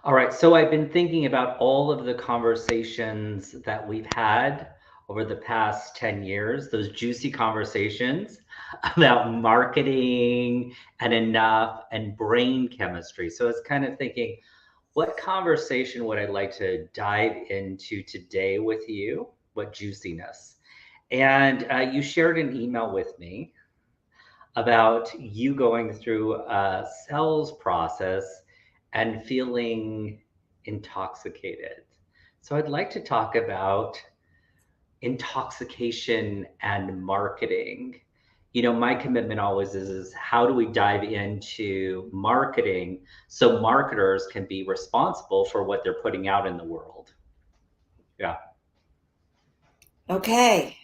All right, so I've been thinking about all of the conversations that we've had over the past 10 years, those juicy conversations about marketing and enough and brain chemistry. So it's kind of thinking, what conversation would I like to dive into today with you? What juiciness? And you shared an email with me about you going through a sales process and feeling intoxicated. So I'd like to talk about intoxication and marketing. My commitment always is how do we dive into marketing so marketers can be responsible for what they're putting out in the world? Yeah. Okay.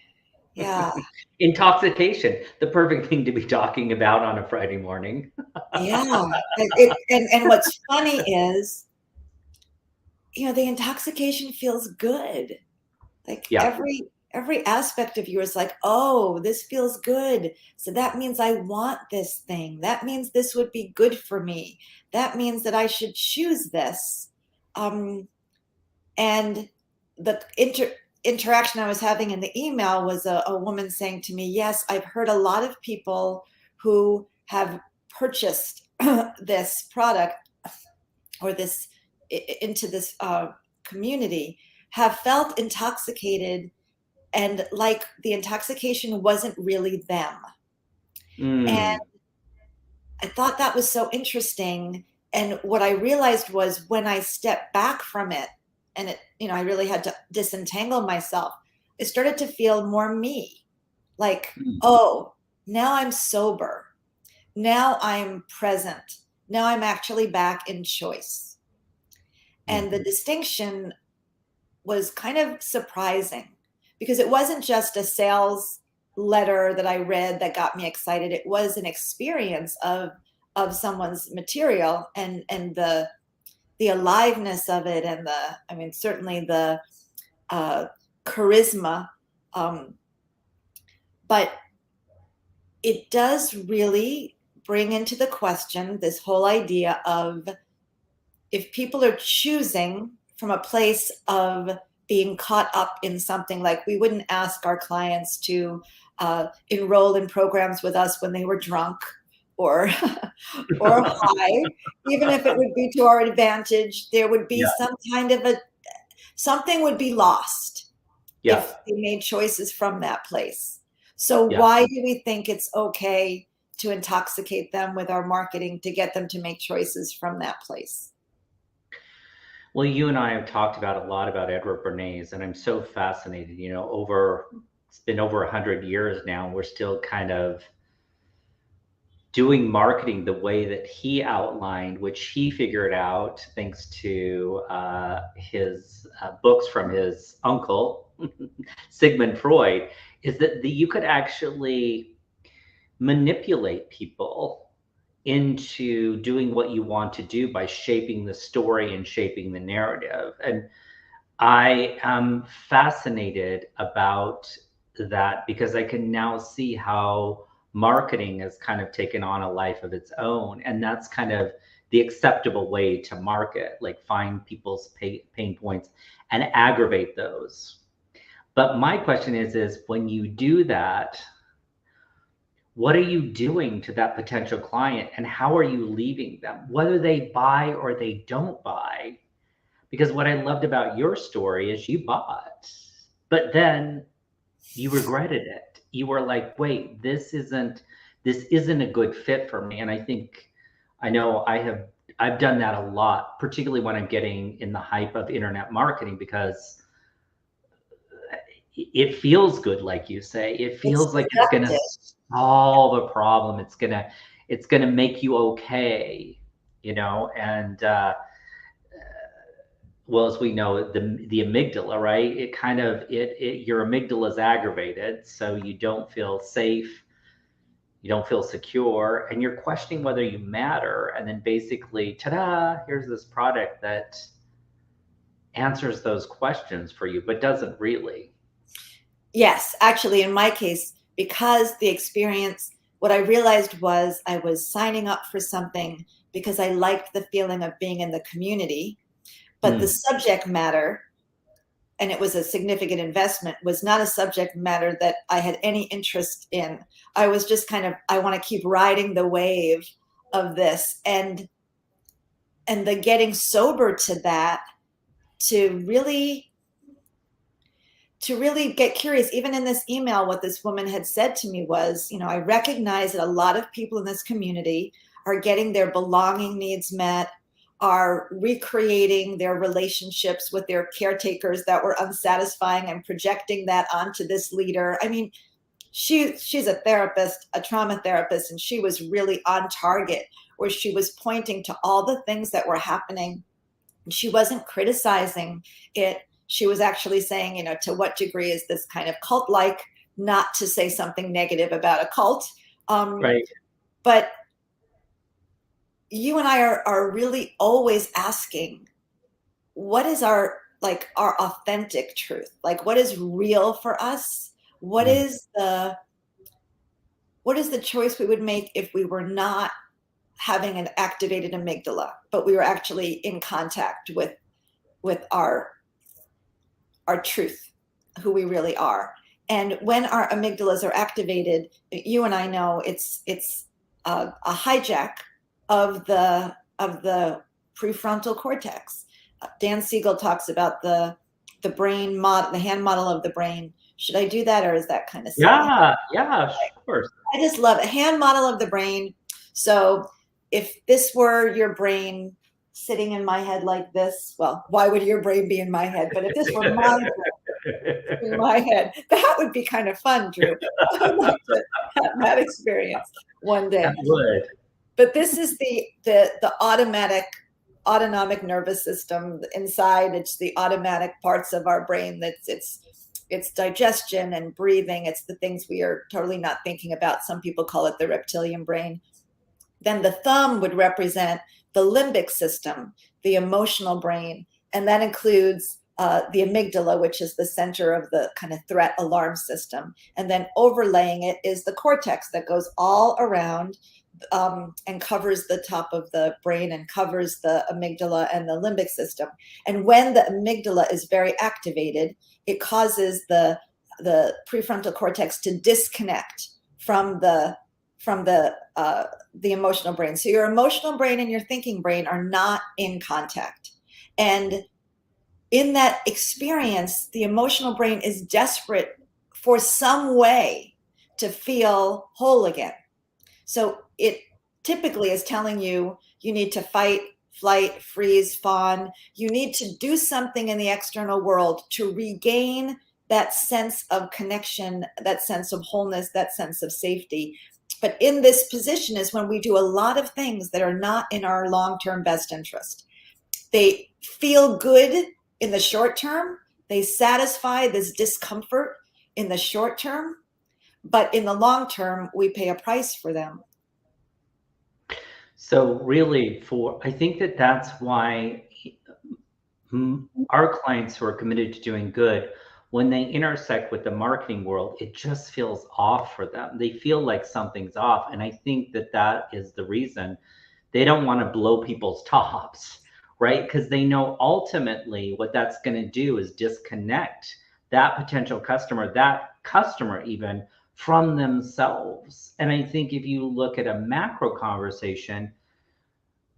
Yeah. Intoxication, the perfect thing to be talking about on a Friday morning. Yeah. And what's funny is, the intoxication feels good. Like Yeah. every aspect of you is like, oh, this feels good. So that means I want this thing. That means this would be good for me. That means that I should choose this. Um, and the interaction I was having in the email was a woman saying to me, yes, I've heard a lot of people who have purchased this product or this into this community have felt intoxicated, and like the intoxication wasn't really them. And Mm. I thought that was so interesting. And what I realized was when I stepped back from it and I really had to disentangle myself, it started to feel more me. Like, Mm. oh, now I'm sober. Now I'm present. Now I'm actually back in choice. And the Mhm. distinction was kind of surprising because it wasn't just a sales letter that I read that got me excited. It was an experience of someone's material and the aliveness of it, and certainly the uh, charisma. Um, but it does really bring into the question this whole idea of, if people are choosing from a place of being caught up in something, like we wouldn't ask our clients to enroll in programs with us when they were drunk or or high, even if it would be to our advantage, there would be Yeah. some kind of something would be lost if Yes. they made choices from that place. So Yeah. why do we think it's okay to intoxicate them with our marketing to get them to make choices from that place? Well, you and I have talked about a lot about Edward Bernays, and I'm so fascinated. It's been over 100 years now, and we're still kind of doing marketing the way that he outlined, which he figured out thanks to his books from his uncle, Sigmund Freud, is that you could actually manipulate people into doing what you want to do by shaping the story and shaping the narrative. And I am fascinated about that because I can now see how marketing has kind of taken on a life of its own. And that's kind of the acceptable way to market, like find people's pain points and aggravate those. But my question is when you do that, what are you doing to that potential client and how are you leaving them, whether they buy or they don't buy? Because what I loved about your story is you bought, but then you regretted it. You were like, wait, this isn't a good fit for me. And I know I've done that a lot, particularly when I'm getting in the hype of internet marketing, because it feels good, like you say. It It's feels like it's gonna seductive. solve a problem. It's gonna make you okay, and well, as we know, the amygdala, right? It kind of your amygdala is aggravated, so you don't feel safe, you don't feel secure, and you're questioning whether you matter. And then basically, ta-da! Here's this product that answers those questions for you, but doesn't really. Yes, actually, in my case, because the experience, what I realized was I was signing up for something because I liked the feeling of being in the community. but the Mm. subject matter, and it was a significant investment, was not a subject matter that I had any interest in. I was just kind of, I want to keep riding the wave of this, and the getting sober to that, to really get curious. Even in this email, what this woman had said to me was, I recognize that a lot of people in this community are getting their belonging needs met, are recreating their relationships with their caretakers that were unsatisfying and projecting that onto this leader. I mean, she's a therapist, a trauma therapist, and she was really on target, where she was pointing to all the things that were happening. She wasn't criticizing it. She was actually saying, to what degree is this kind of cult-like, not to say something negative about a cult. Right. But you and I are really always asking, what is our authentic truth? Like, what is real for us? What Mm. is the choice we would make if we were not having an activated amygdala, but we were actually in contact with our truth, who we really are? And when our amygdalas are activated, you and I know it's a hijack of the prefrontal cortex. Dan Siegel talks about the brain model, the hand model of the brain. Should I do that, or is that kind of silly? Yeah, yeah, sure. I just love a hand model of the brain. So if this were your brain sitting in my head like this, well, why would your brain be in my head? But if this were my brain in my head, that would be kind of fun, Drew. I'd like to have that experience one day. That would. But this is the autonomic nervous system inside. It's the automatic parts of our brain. It's digestion and breathing. It's the things we are totally not thinking about. Some people call it the reptilian brain. Then the thumb would represent the limbic system, the emotional brain, and that includes the amygdala, which is the center of the kind of threat alarm system. And then overlaying it is the cortex that goes all around and covers the top of the brain and covers the amygdala and the limbic system. And when the amygdala is very activated, it causes the prefrontal cortex to disconnect from the emotional brain. So your emotional brain and your thinking brain are not in contact. And in that experience, the emotional brain is desperate for some way to feel whole again. So it typically is telling you, you need to fight, flight, freeze, fawn. You need to do something in the external world to regain that sense of connection, that sense of wholeness, that sense of safety. But in this position is when we do a lot of things that are not in our long-term best interest. They feel good in the short term. They satisfy this discomfort in the short term, but in the long term, we pay a price for them. So really, I think that's why our clients who are committed to doing good, when they intersect with the marketing world, it just feels off for them. They feel like something's off. And I think that is the reason they don't want to blow people's tops, right? Because they know ultimately what that's going to do is disconnect that potential customer, that customer even, from themselves. And I think if you look at a macro conversation,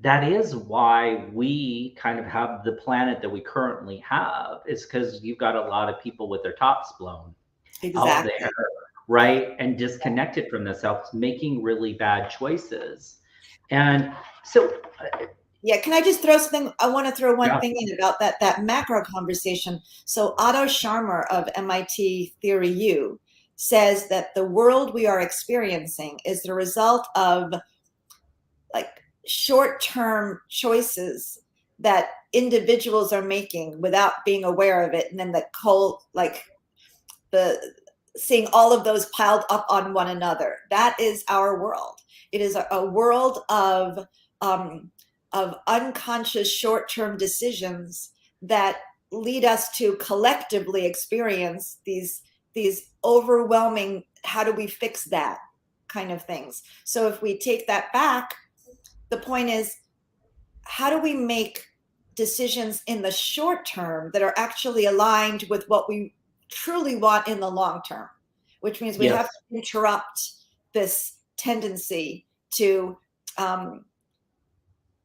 that is why we kind of have the planet that we currently have. It's because you've got a lot of people with their tops blown out Exactly. there, right? And disconnected from themselves, making really bad choices. And so, yeah, can I just throw something? I want to throw one yeah, thing in about that macro conversation. So Otto Scharmer of MIT Theory U says that the world we are experiencing is the result of like short-term choices that individuals are making without being aware of it, and then the seeing all of those piled up on one another. That is our world. It is a world of unconscious short-term decisions that lead us to collectively experience these overwhelming, how do we fix that kind of things. So if we take that back, the point is, how do we make decisions in the short term that are actually aligned with what we truly want in the long term, which means we have Yes. to interrupt this tendency um,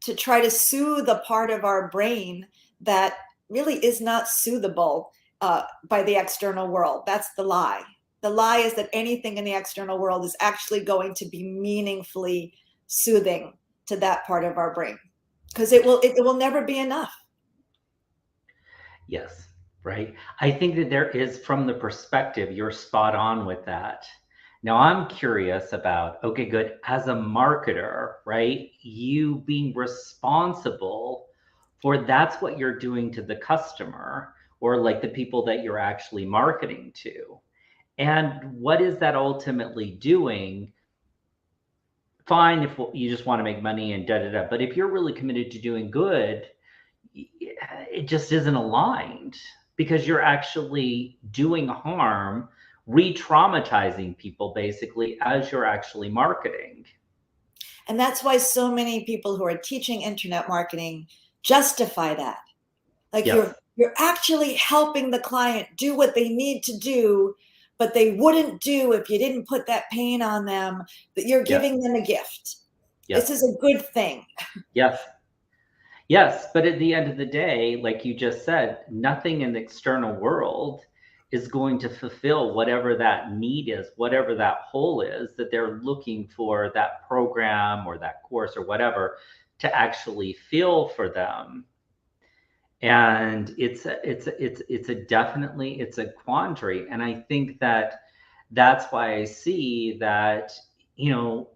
to try to soothe a part of our brain that really is not soothable by the external world. That's the lie. The lie is that anything in the external world is actually going to be meaningfully soothing to that part of our brain, because it will never be enough. Yes, right. I think that there is, from the perspective, you're spot on with that. Now, I'm curious about, okay, good, as a marketer, right? You being responsible for that's what you're doing to the customer or like the people that you're actually marketing to. And what is that ultimately doing? Fine if you just want to make money and da da da. But if you're really committed to doing good, it just isn't aligned because you're actually doing harm, re-traumatizing people basically as you're actually marketing. And that's why so many people who are teaching internet marketing justify that. Like Yes. you're actually helping the client do what they need to do, but they wouldn't do if you didn't put that pain on them, that you're Yes. giving them a gift. This Yes. is a good thing. Yes. Yes. But at the end of the day, like you just said, nothing in the external world is going to fulfill whatever that need is, whatever that hole is that they're looking for that program or that course or whatever to actually fill for them. And it's a definitely it's a quandary, and I think that that's why I see that,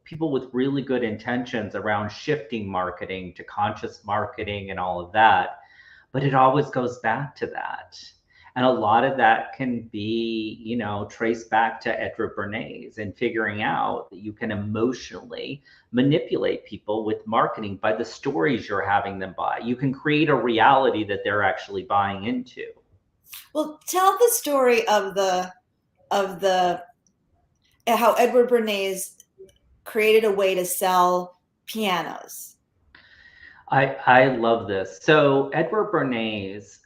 people with really good intentions around shifting marketing to conscious marketing and all of that, but it always goes back to that. And a lot of that can be, traced back to Edward Bernays and figuring out that you can emotionally manipulate people with marketing by the stories you're having them buy. You can create a reality that they're actually buying into. Well, tell the story of the how Edward Bernays created a way to sell pianos. I love this. So Edward Bernays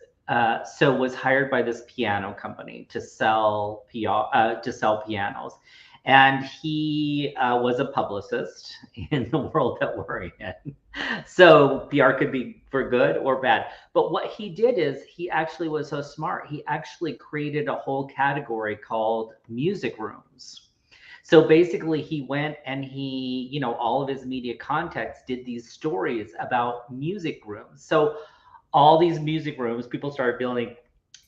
was hired by this piano company to sell pianos, and he was a publicist in the world that we're in. So PR could be for good or bad. But what he did is he actually was so smart. He actually created a whole category called music rooms. So basically, he went and all of his media contacts did these stories about music rooms. So all these music rooms, people started building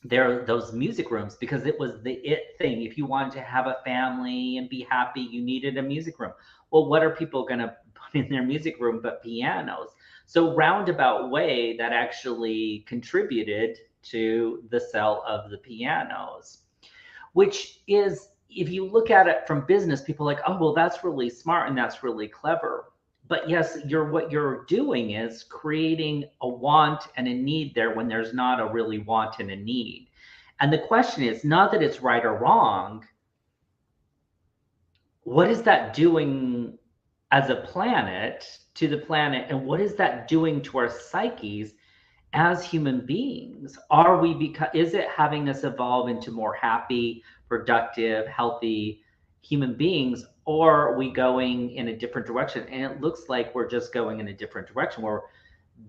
those music rooms because it was the it thing. If you wanted to have a family and be happy, you needed a music room. Well, what are people going to put in their music room but pianos? So roundabout way that actually contributed to the sale of the pianos, which is, if you look at it from business, people are like, oh, well, that's really smart and that's really clever. But yes, what you're doing is creating a want and a need there when there's not a really want and a need. And the question is not that it's right or wrong. What is that doing as a planet to the planet? And what is that doing to our psyches as human beings? Is it having us evolve into more happy, productive, healthy human beings, or are we going in a different direction? And it looks like we're just going in a different direction where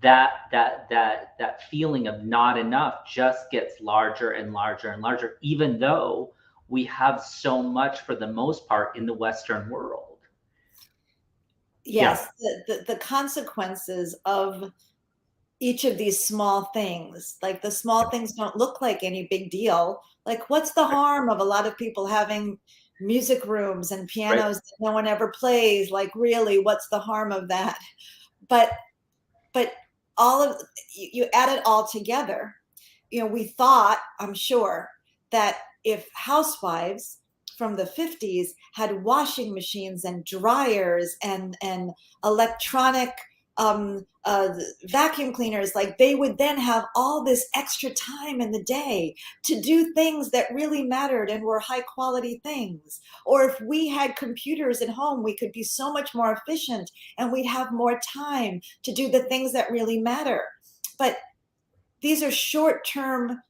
that feeling of not enough just gets larger and larger and larger, even though we have so much for the most part in the Western world. Yeah. Yes, the consequences of each of these small things, like the small things don't look like any big deal. Like, what's the harm of a lot of people having music rooms and Right. pianos that no one ever plays? Like, really, what's the harm of that? But but all of you add it all together. We thought, I'm sure, that if housewives from the 50s had washing machines and dryers and electronic vacuum cleaners, like they would then have all this extra time in the day to do things that really mattered and were high quality things. Or if we had computers at home, we could be so much more efficient and we'd have more time to do the things that really matter. But these are short-term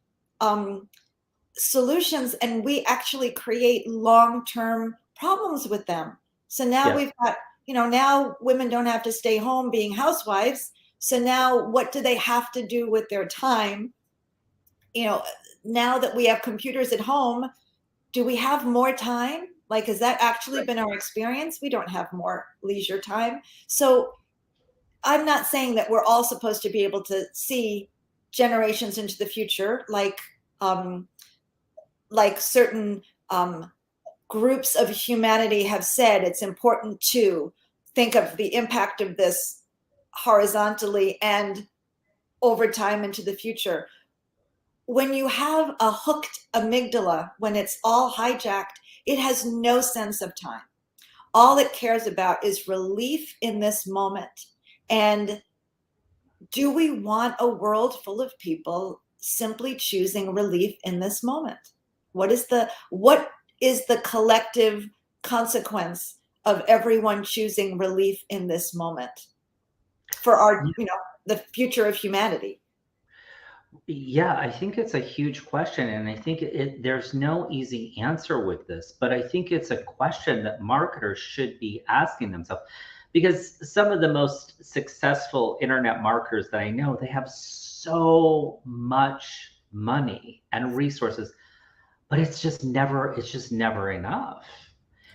solutions, and we actually create long-term problems with them. So now Yes. we've got, now women don't have to stay home being housewives. So now what do they have to do with their time? Now that we have computers at home, do we have more time? Like, has that actually been our experience? We don't have more leisure time. So I'm not saying that we're all supposed to be able to see generations into the future, like certain groups of humanity have said it's important to think of the impact of this horizontally and over time into the future. When you have a hooked amygdala, when it's all hijacked, it has no sense of time. All it cares about is relief in this moment. And do we want a world full of people simply choosing relief in this moment? What is the collective consequence of everyone choosing relief in this moment for the future of humanity? Yeah, I think it's a huge question, and I think there's no easy answer with this, but I think it's a question that marketers should be asking themselves, because some of the most successful internet marketers that I know, they have so much money and resources, but it's just never enough.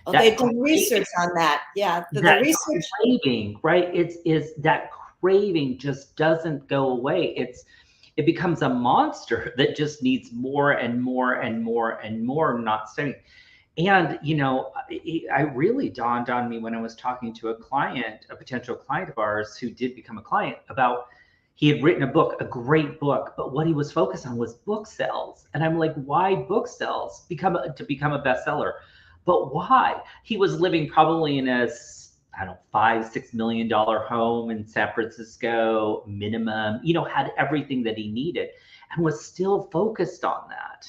Well, they've That done research on that. Yeah, the that research. craving, right? It's is that craving just doesn't go away. It becomes a monster that just needs more and more and more and more, not studying. And I really dawned on me when I was talking to a client, a potential client of ours who did become a client, about he had written a book, a great book, but what he was focused on was book sales. And I'm like, why book sales to become a bestseller? But why? He was living probably in a, I don't know, $5-6 million home in San Francisco, minimum, had everything that he needed and was still focused on that.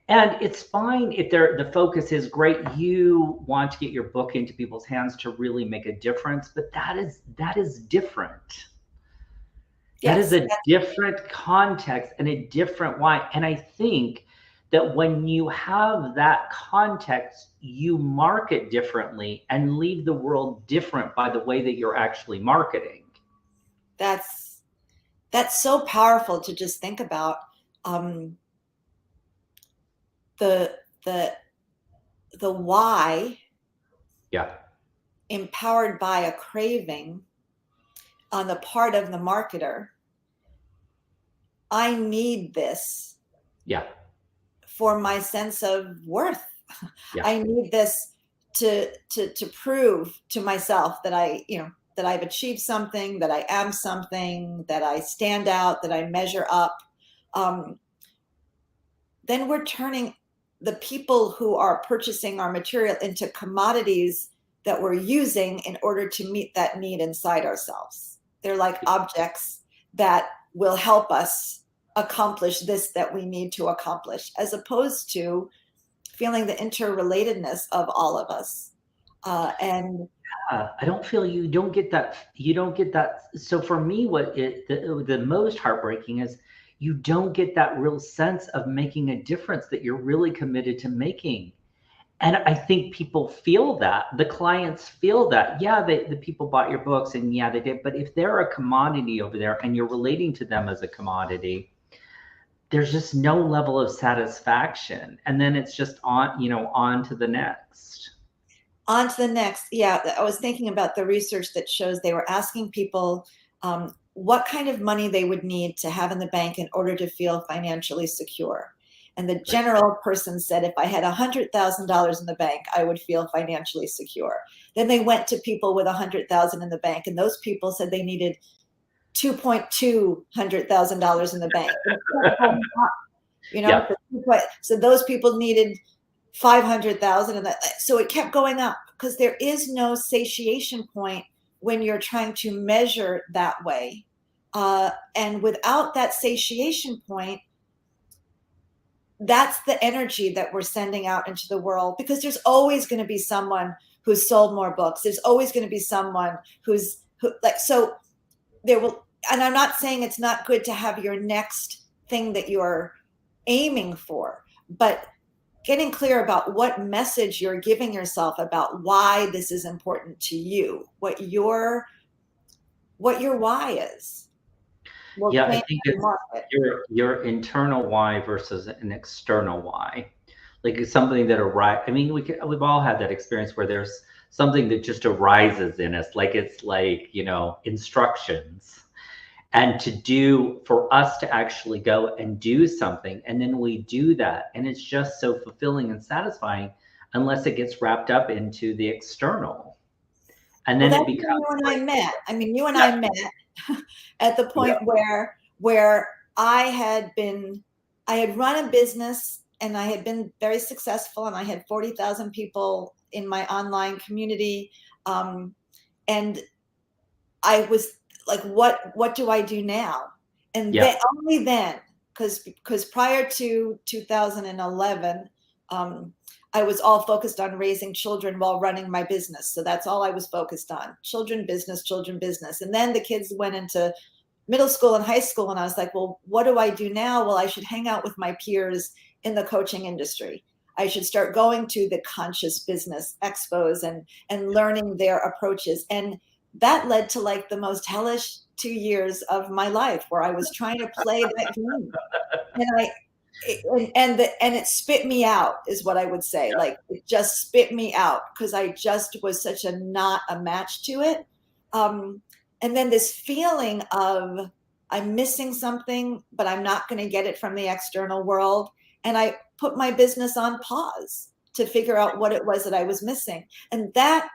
And it's fine if the focus is great. You want to get your book into people's hands to really make a difference, but that is different. That is Yes. a different context and a different why. And I think that when you have that context, you market differently and leave the world different by the way that you're actually marketing. that's that's so powerful to just think about. um, the the the why, Yeah. empowered by a craving on the part of the marketer. I need this Yeah. for my sense of worth. Yeah. I need this to prove to myself that that I've achieved something, that I am something, that I stand out, that I measure up. Um, then we're turning the people who are purchasing our material into commodities that we're using in order to meet that need inside ourselves. They're like objects that will help us accomplish this that we need to accomplish, as opposed to feeling the interrelatedness of all of us. And I don't feel you don't get that. You don't get that. So for me, the most heartbreaking is you don't get that real sense of making a difference that you're really committed to making. And I think people feel that. The clients feel that. Yeah, the people bought your books, and yeah, they did. But if they're a commodity over there and you're relating to them as a commodity, there's just no level of satisfaction. And then it's just on to the next. on to the next. Yeah, I was thinking about the research that shows they were asking people what kind of money they would need to have in the bank in order to feel financially secure. And the Right. general person said, if I had $100,000 in the bank, I would feel financially secure. Then they went to people with 100,000 in the bank, and those people said they needed $2,200,000 in the bank. Yeah. So those people needed 500,000, and so it kept going up, because there is no satiation point when you're trying to measure that way. And without that satiation point, that's the energy that we're sending out into the world, because there's always going to be someone who's sold more books. There's always going to be someone who like, so there will, and I'm not saying it's not good to have your next thing that you're aiming for, but getting clear about what message you're giving yourself about why this is important to you, what your why is. Will Yeah, I change think the it's market. your internal why versus an external why. Like it's something that arises. I mean, we've all had that experience where there's something that just arises in us, like it's like, instructions. And for us to actually go and do something, and then we do that, and it's just so fulfilling and satisfying, unless it gets wrapped up into the external. And Well, then that's it when becomes you and I like, met. I mean, you and yeah, I met at the yeah, point where I had run a business and I had been very successful, and I had 40,000 people in my online community. And I was like, what do I do now? And then yeah, only then, because prior to 2011, I was all focused on raising children while running my business. So that's all I was focused on: children, business, children, business. And then the kids went into middle school and high school, and I was like, well, what do I do now? Well, I should hang out with my peers in the coaching industry. I should start going to the conscious business expos and learning their approaches. And that led to like the most hellish 2 years of my life, where I was trying to play that game. And and it spit me out, is what I would say. Like, it just spit me out because I just was such a not a match to it. And then this feeling of I'm missing something, but I'm not going to get it from the external world. And I put my business on pause to figure out what it was that I was missing. And that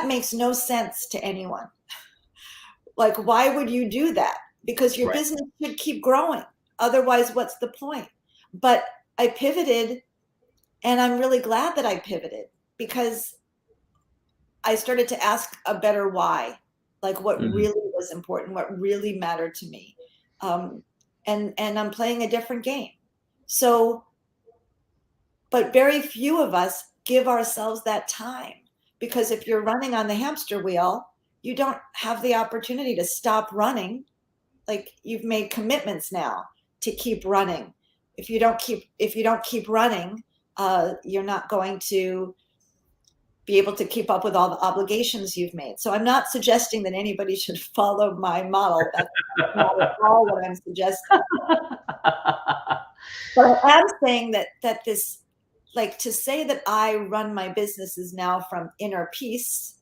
makes no sense to anyone. Like, why would you do that? Because your right, business should keep growing. Otherwise, what's the point? But I pivoted, and I'm really glad that I pivoted, because I started to ask a better why, like what mhm. really was important, what really mattered to me. Um, and I'm playing a different game. So, but very few of us give ourselves that time, because if you're running on the hamster wheel, you don't have the opportunity to stop running. Like, you've made commitments now to keep running. If you don't keep running, you're not going to be able to keep up with all the obligations you've made. So I'm not suggesting that anybody should follow my model. That's not at all what I'm suggesting. But I am saying that this, like, to say that I run my businesses now from inner peace,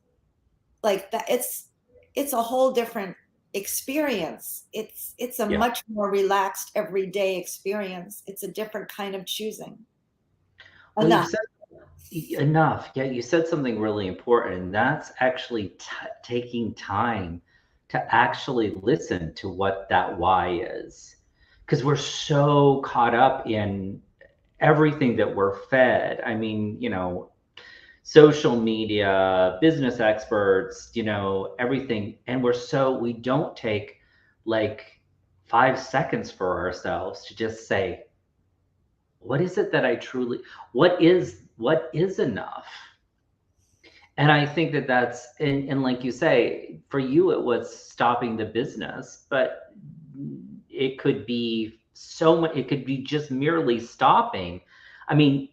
like that, it's a whole different experience. It's a Yeah. much more relaxed everyday experience. It's a different kind of choosing. Well, you've Enough. said enough. Yeah, you said something really important, and that's actually taking time to actually listen to what that why is. Because we're so caught up in everything that we're fed. I mean, social media, business experts, everything. And we don't take like 5 seconds for ourselves to just say, what is it that I truly, what is enough? And I think that and like you say, for you, it was stopping the business, but it could be so much, it could be just merely stopping. I mean,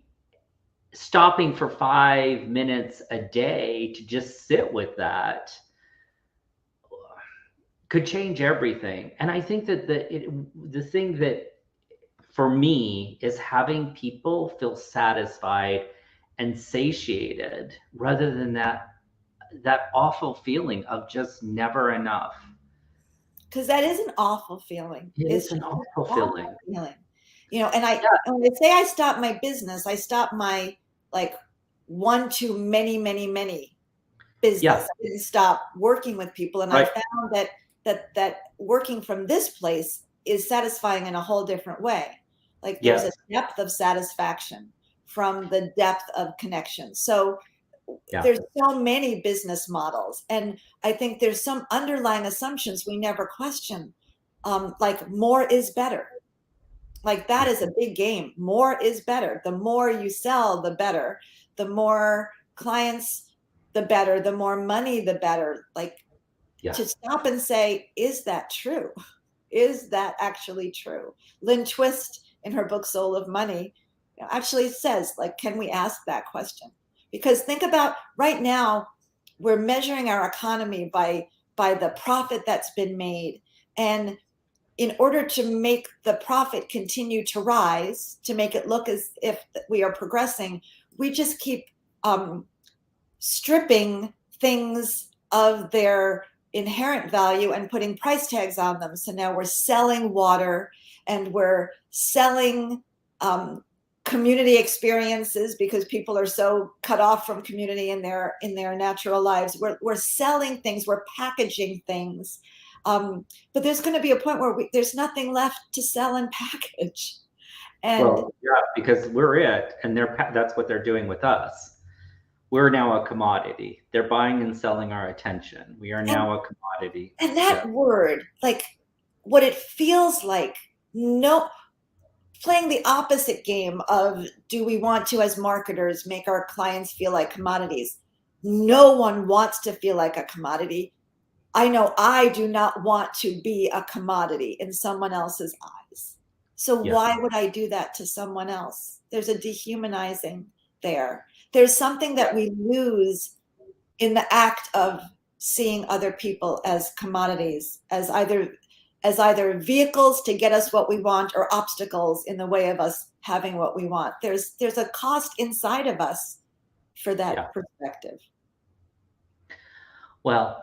stopping for 5 minutes a day to just sit with that could change everything. And I think that the thing that for me is having people feel satisfied and satiated rather than that awful feeling of just never enough. Because that is an awful feeling. It It's is just an an awful awful feeling. feeling. And Yeah, when I say I stopped my business, I stopped my, like, one to many, many, many business. yeah, I didn't stop working with people. And I right. found that working from this place is satisfying in a whole different way. Like, there's a Yes, depth of satisfaction from the depth of connection. So yeah. there's so many business models, and I think there's some underlying assumptions we never question. Like, more is better. Like, that is a big game. More is better. The more you sell, the better. The more clients, the better. The more money, the better. Like, Yeah. to stop and say, is that true? Is that actually true? Lynn Twist, in her book Soul of Money, actually says, like, can we ask that question? Because think about right now, we're measuring our economy by the profit that's been made. And in order to make the profit continue to rise, to make it look as if we are progressing, we just keep stripping things of their inherent value and putting price tags on them. So now we're selling water, and we're selling community experiences because people are so cut off from community in their natural lives. We're selling things, we're packaging things. But there's going to be a point where there's nothing left to sell and package. And Well, yeah, because we're it, and that's what they're doing with us. We're now a commodity. They're buying and selling our attention. We are and now a commodity. and Yeah. that word, like, what it feels like, no, playing the opposite game of, do we want to, as marketers, make our clients feel like commodities? No one wants to feel like a commodity. I know I do not want to be a commodity in someone else's eyes. So Yes. why would I do that to someone else? There's a dehumanizing there. There's something that we lose in the act of seeing other people as commodities, as either vehicles to get us what we want or obstacles in the way of us having what we want. There's a cost inside of us for Yeah. that perspective. Well,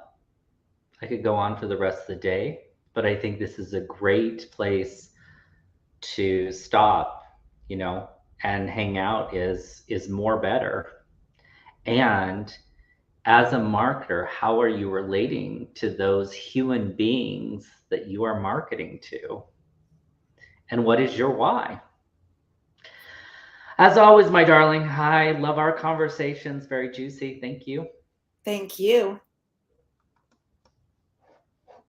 I could go on for the rest of the day, but I think this is a great place to stop, and hang out is more better. And as a marketer, how are you relating to those human beings that you are marketing to? And what is your why? As always, my darling, I love our conversations. Very juicy. Thank you. Thank you.